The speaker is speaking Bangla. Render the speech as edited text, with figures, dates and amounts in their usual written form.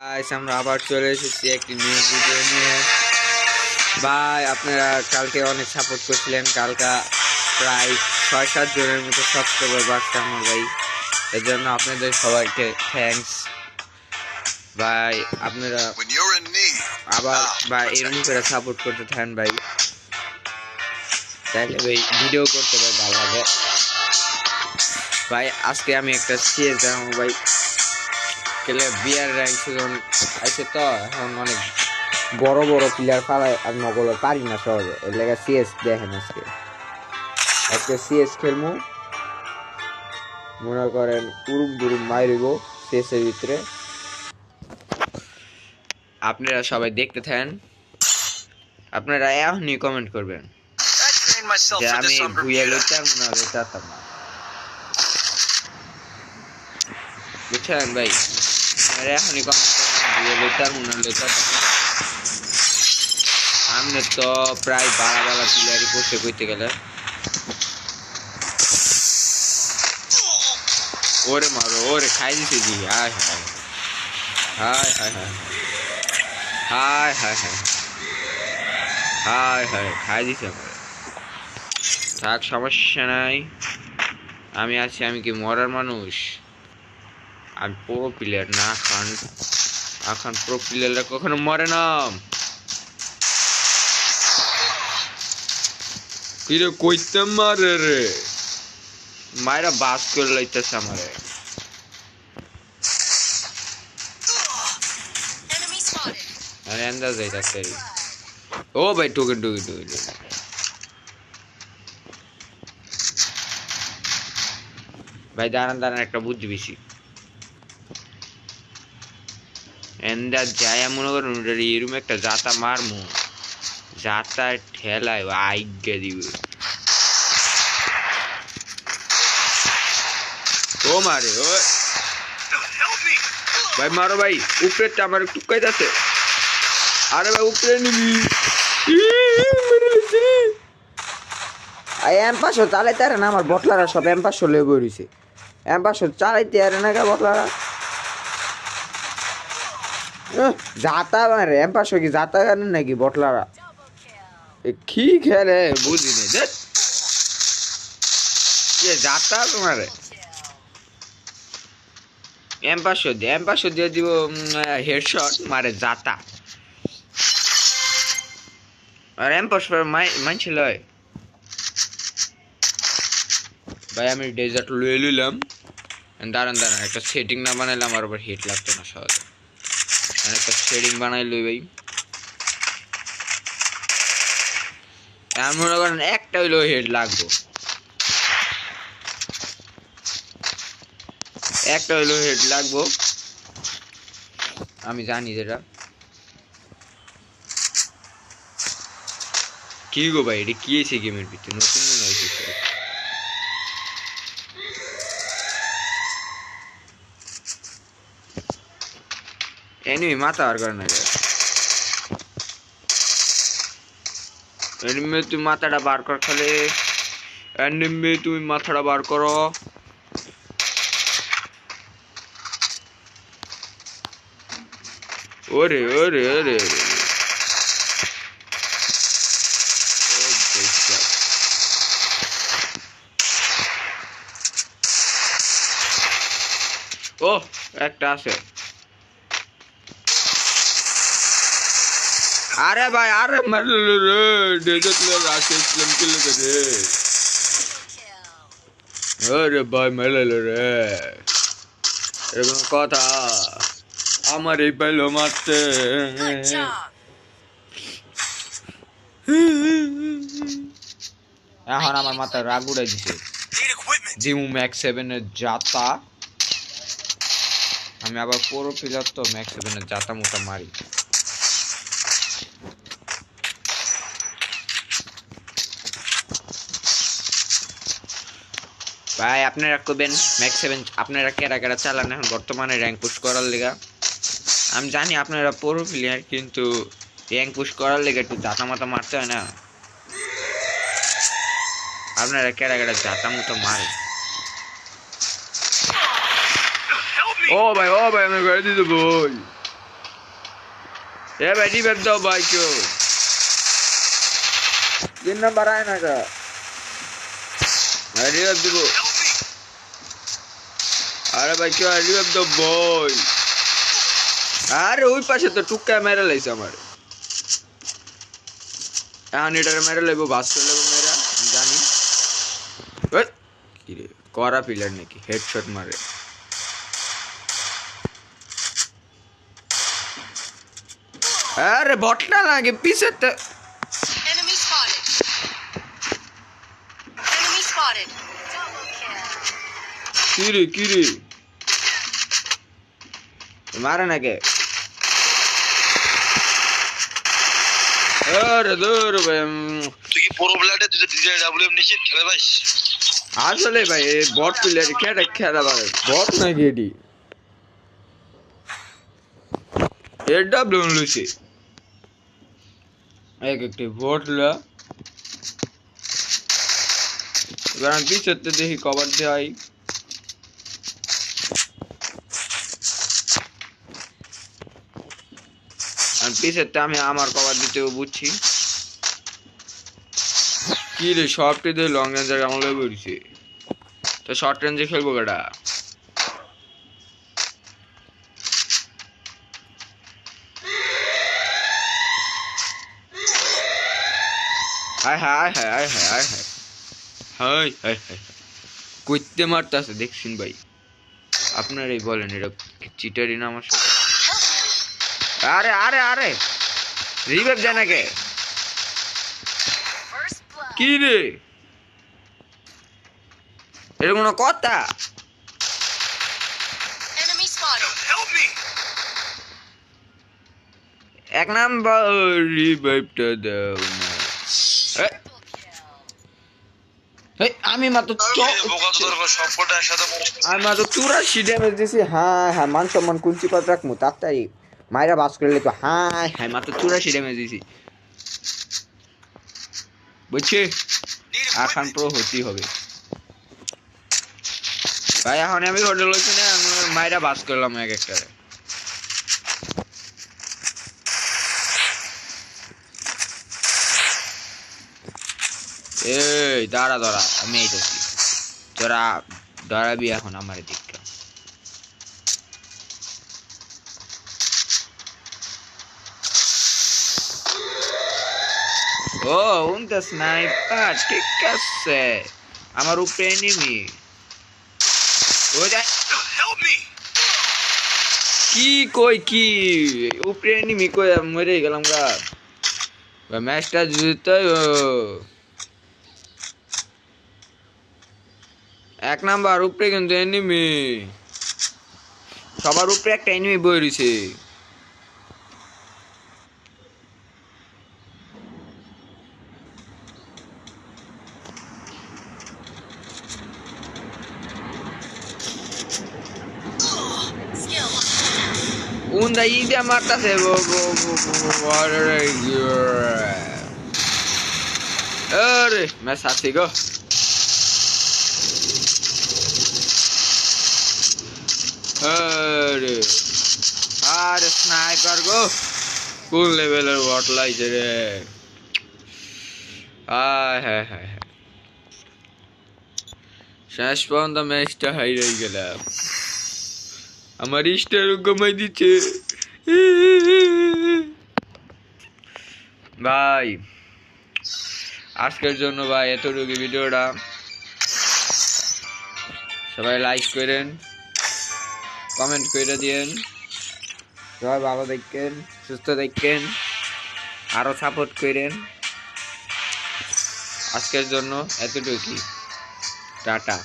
গাইস আমরা আবার চলে এসেছি একটি নিউ ভিডিও নিয়ে। ভাই আপনারা কালকে অনেক সাপোর্ট করছিলেন, কালকে প্রায় 6-7 জনের মতো সাবস্ক্রাইবার বাড়ছে আমার ভাই, এর জন্য আপনাদের সবাইকে থ্যাঙ্কস ভাই। আপনারা আবার ভাই এরকম করে সাপোর্ট করতে থাকেন ভাই, তাহলে ভাই ভিডিও করতে ভাই ভালো লাগে ভাই। আজকে আমি একটা সিএস দেখাবো ভাই, খেলে বিয়ার র্যাঙ্ক সিজন আছে তো এখন অনেক বড় বড় প্লেয়ার পালায় আর নগলে পারি না সহজে, এর লেগে সিএস দেখেন। আজকে সিএস খেলবো, মনে করেন উরুম দুরুম মাইরিব সিএস এর ভিতরে। আপনারা সবাই দেখতে থাকেন, আপনারা এখনই কমেন্ট করবেন যে আমি ভুইয়া লইতাম না লইতাম না, বুঝছেন ভাই? আপনারা এখনই কমেন্ট করবেন ভুইয়া লইতাম না লইতাম। সামনে তো প্রায় 12 প্লেয়ারই পড়ছে কইতে গেলে। ওরে মারো, ওরে খাই দিছে জি। হায় হায় হায় হায় হায় হায় হায় হায় হায় হায় খাই দিছে। থাক, সমস্যা নাই, আমি আছি। আমি কি মরার মানুষ? আমি প্রো প্লেয়ার না, এখন প্রো প্লেয়াররা কখনো মরে না। কিরে কইতে মারে রে, মায়েরা বাস করে লাইতেছে আমারে। আরে আন্দাজ যাইতাছে। ও ভাই টোকেন টোকেন টোকেন ভাই, দাঁড়ান দাঁড়ান, একটা বুদ্ধি বেশি এন্দা যায় মনে করেন এরম একটা জাতা মারমু, জাতা ঠেলায় আইগে দিবে। ও মারে, ও ভাই মারো ভাই, উপরে আমার টুকাই যাচ্ছে। আরে ভাই উপরে নিবি এম500 চালাইতে আরে না, আমার বটলারা সব এম500 লয়ে বইছে। এম500 চালাইতে আরে না বটলারা, জাতা মারে। এম500 কি জাতা জানেন নাকি বটলারা? কি খেলে বুঝিনি, দেখ জাতা তোমারে। এম500 দিয়ে দিব হেডশট, মারে জাতা। আর এম500 মানছিল ভাই। আমি ডেজার্ট লয়ে নিলাম, দাঁড়ান দাঁড়ান, একটা সেটিং না বানাইলাম আর আবার হিট লাগতো না সহজে। একটা সেটিং বানাই লই ভাই। এমন মনে করেন একটা হইলেও হেড লাগবো, একটা হইলেও হেড লাগবো, আমি জানি যেটা। কি গো ভাই, এটা কি আছে গেমের ভিতরে? নতুন মনে হয়েছে। এনিমি মাথা আর করে না, এনিমি তুমি মাথাটা বার কর খালি, এনিমি তুমি মাথাটা বার করো। ওরে ওরে ওরে ও একটা আছে। আরে ভাই, আরে মারলো রে, ডেজার্ট লে রাখছিলাম কি লাগে রে। আরে ভাই মারলো রে, এরকম কথা আমার এই পাইলো মারতে। এখন আমার মাথায় রাগ উড়াই দিছে। জিমু ম্যাক্স 7 এর জাতা, আমি আবার পুরো প্লেয়ার তো ম্যাক্স 7 এর জাতা মোটা মারি। ভাই আপনারা করবেন ম্যাক্স 7, আপনারা কেরা কেরা চালান এখন বর্তমানে র্যাঙ্ক পুশ করার লেগা? আমি জানি আপনারা পুরো প্লেয়ার, কিন্তু র্যাঙ্ক পুশ করার লেগে একটু জাতা মাতা মারতে হয় না? আপনারা কেরা কেরা জাতা মতো মারে? ও ভাই আমি গাড়ি দিতে বই। এ ভাই রিভাইভ দাও ভাই কেউ 3 নাম্বার আয় না গা রিভাইভ দিব আরে ভাই কেউ রিভাইভ দাও বই আরে ওই পাশে তো টুক্কা মেরে লাইছে আমার এখন এটারে মেরে লাইবো বাস করে লাইবো মেরা জানি কি রে করা পিলার নাকি হেডশট মারে আরে বটটা লাগে পিছে তো enemy spotted double kill কি রে মারে নাকি আরে দূর ভাই তুই কি প্রো ব্লাডে তুই ডিজে ডাব্লিউএম নিছিস খেলে ভাই আসলে ভাই এই বট প্লেয়ার খেলা ভাই বট নাকি এডি এডব্লিউএম লুসি একটি বট লা এবার আমি পিছতে দেখি কভার দেই আমি পিছতে আমি আমার কভার দিতেও বুঝছি কি রে শর্টে দে লং রেঞ্জার কেমন লাগে বলছি তো শর্ট রেঞ্জে খেলবো কেডা হায় হায় হায় হায় হায় হায় হায় হায় হায় কইতে মারতাছে দেখছিন ভাই আপনারাই বলেন এটা চিটারি না আমার সাথে আরে আরে আরে রিভাইভ দেয় নাকি first blood কি রে এটা কোনো কথা enemy spotted হেল্প মি এক নাম্বার রিভাইভটা দাও না এই আমি মাত্র বোকা তো তোর সবকটা একসাথে আমি মাত্র 84 ড্যামেজ দিছি হ্যাঁ হ্যাঁ মান সম্মান কুঞ্চি পাত রাখমু তাড়াতাড়ি মাইরা বাস করলে তো হ্যাঁ হ্যাঁ মাত্র 84 ড্যামেজ দিছি বুঝছি এখন প্রো হতেই হবে ভাই এখন আমি হোটেল হইছি না মাইরা বাস করলাম এক একটা এই দাঁড়া দাঁড়া আমি এইটাছি তোরা দাঁড়াবি এখন আমার দিকটা ও উনটা স্নাইপার ঠিক আছে আমার উপরে এনিমি ও যায় হেল্প মি কি কই কি উপরে এনিমি কই মরে গেলাম গা ম্যাচটা জিততে এক নাম্বার উপরে কিন্তু এনিমি সবার উপরে একটা এনিমি বই রয়েছে skill Unda idea matase अरे मैं साथी को अरे अरे स्नाइपर को কোন লেভেলের ওয়াট লাইছে রে আয় হায় হায় শেষ পর্যন্ত ম্যাচটা হারিয়ে গেলাম আমার স্টার কমাই দিচ্ছে ভাই আজকের জন্য ভাই এতটুকু ভিডিওটা সবাই লাইক করেন কমেন্ট করে দিয়েন সবাই ভালো দেখেন সুস্থ দেখেন আরো সাপোর্ট করেন আজকের জন্য এতটুকুই টাটা